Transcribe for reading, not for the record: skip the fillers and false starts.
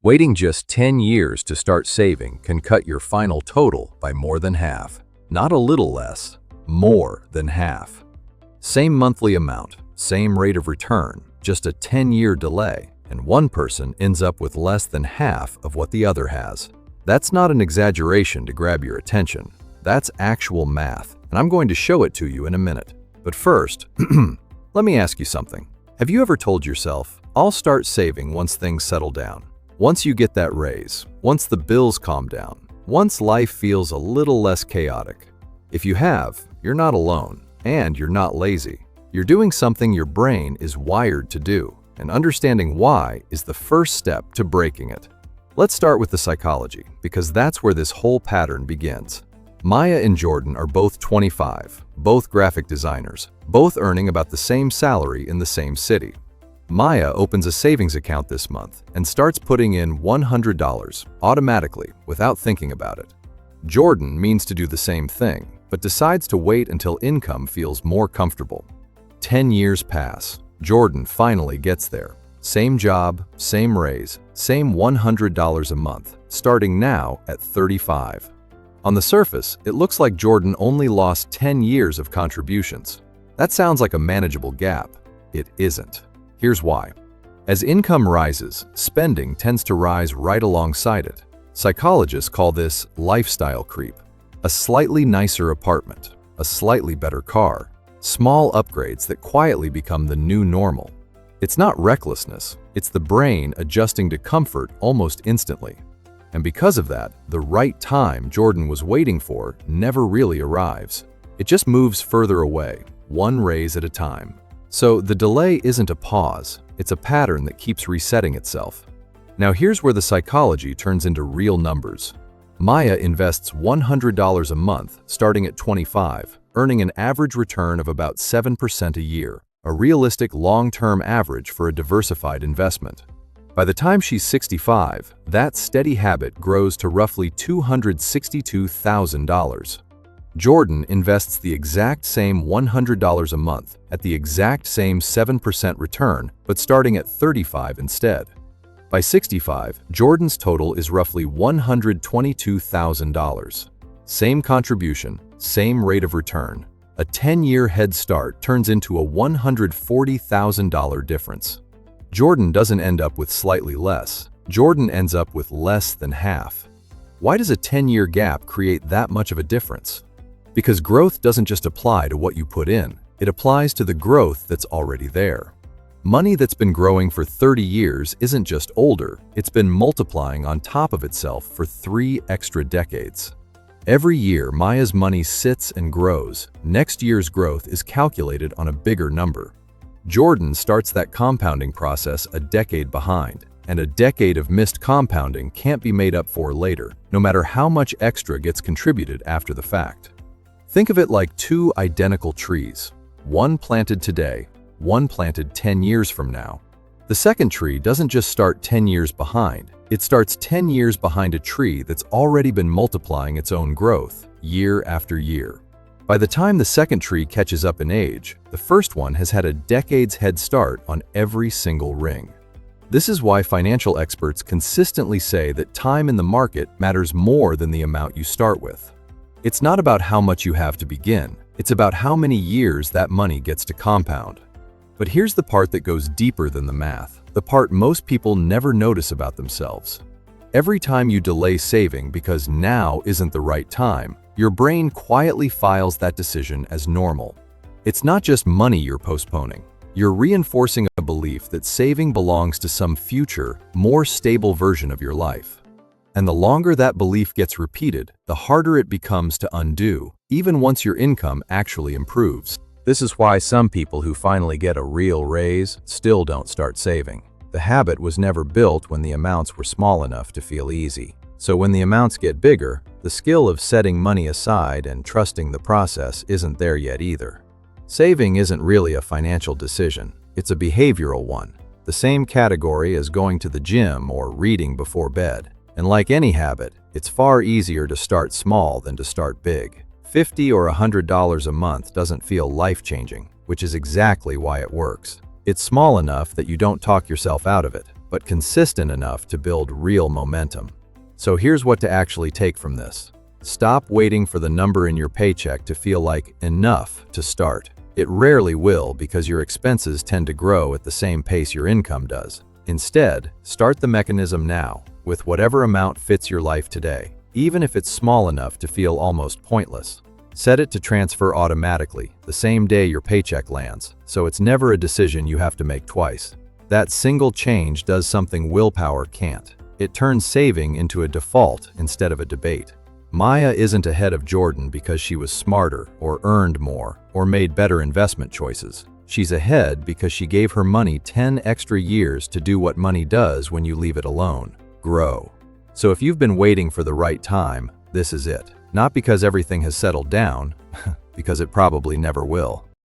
Waiting just 10 years to start saving can cut your final total by more than half. Not a little less, more than half. Same monthly amount, same rate of return, just a 10-year delay, and one person ends up with less than half of what the other has. That's not an exaggeration to grab your attention. That's actual math, and I'm going to show it to you in a minute. But first, let me ask you something. Have you ever told yourself, I'll start saving once things settle down? Once you get that raise, once the bills calm down, once life feels a little less chaotic. If you have, you're not alone, and you're not lazy. You're doing something your brain is wired to do, and understanding why is the first step to breaking it. Let's start with the psychology, because that's where this whole pattern begins. Maya and Jordan are both 25, both graphic designers, both earning about the same salary in the same city. Maya opens a savings account this month and starts putting in $100 automatically without thinking about it. Jordan means to do the same thing, but decides to wait until income feels more comfortable. 10 years pass. Jordan finally gets there. Same job, same raise, same $100 a month, starting now at 35. On the surface, it looks like Jordan only lost 10 years of contributions. That sounds like a manageable gap. It isn't. Here's why. As income rises, spending tends to rise right alongside it. Psychologists call this lifestyle creep. A slightly nicer apartment, a slightly better car, small upgrades that quietly become the new normal. It's not recklessness, it's the brain adjusting to comfort almost instantly. And because of that, the right time Jordan was waiting for never really arrives. It just moves further away, one raise at a time. So the delay isn't a pause, it's a pattern that keeps resetting itself. Now here's where the psychology turns into real numbers. Maya invests $100 a month starting at 25, earning an average return of about 7% a year, a realistic long-term average for a diversified investment. By the time she's 65, that steady habit grows to roughly $262,000. Jordan invests the exact same $100 a month at the exact same 7% return, but starting at 35 instead. By 65, Jordan's total is roughly $122,000. Same contribution, same rate of return. A 10-year head start turns into a $140,000 difference. Jordan doesn't end up with slightly less. Jordan ends up with less than half. Why does a 10-year gap create that much of a difference? Because growth doesn't just apply to what you put in, it applies to the growth that's already there. Money that's been growing for 30 years isn't just older, it's been multiplying on top of itself for 3 extra decades. Every year, Maya's money sits and grows. Next year's growth is calculated on a bigger number. Jordan starts that compounding process a decade behind, and a decade of missed compounding can't be made up for later, no matter how much extra gets contributed after the fact. Think of it like 2 identical trees, one planted today, one planted 10 years from now. The second tree doesn't just start 10 years behind, it starts 10 years behind a tree that's already been multiplying its own growth, year after year. By the time the second tree catches up in age, the first one has had a decade's head start on every single ring. This is why financial experts consistently say that time in the market matters more than the amount you start with. It's not about how much you have to begin, it's about how many years that money gets to compound. But here's the part that goes deeper than the math, the part most people never notice about themselves. Every time you delay saving because now isn't the right time, your brain quietly files that decision as normal. It's not just money you're postponing. You're reinforcing a belief that saving belongs to some future, more stable version of your life. And the longer that belief gets repeated, the harder it becomes to undo, even once your income actually improves. This is why some people who finally get a real raise still don't start saving. The habit was never built when the amounts were small enough to feel easy. So when the amounts get bigger, the skill of setting money aside and trusting the process isn't there yet either. Saving isn't really a financial decision, it's a behavioral one, the same category as going to the gym or reading before bed. And like any habit, it's far easier to start small than to start big. $50 or $100 a month doesn't feel life-changing, which is exactly why it works. It's small enough that you don't talk yourself out of it. but consistent enough to build real momentum. So here's what to actually take from this. Stop waiting for the number in your paycheck to feel like enough to start. It rarely will, because your expenses tend to grow at the same pace your income does. Instead, start the mechanism now, with whatever amount fits your life today, even if it's small enough to feel almost pointless. Set it to transfer automatically the same day your paycheck lands, so it's never a decision you have to make twice. That single change does something willpower can't. It turns saving into a default instead of a debate. Maya isn't ahead of Jordan because she was smarter, or earned more, or made better investment choices. She's ahead because she gave her money 10 extra years to do what money does when you leave it alone: grow. So if you've been waiting for the right time, this is it. Not because everything has settled down, because it probably never will.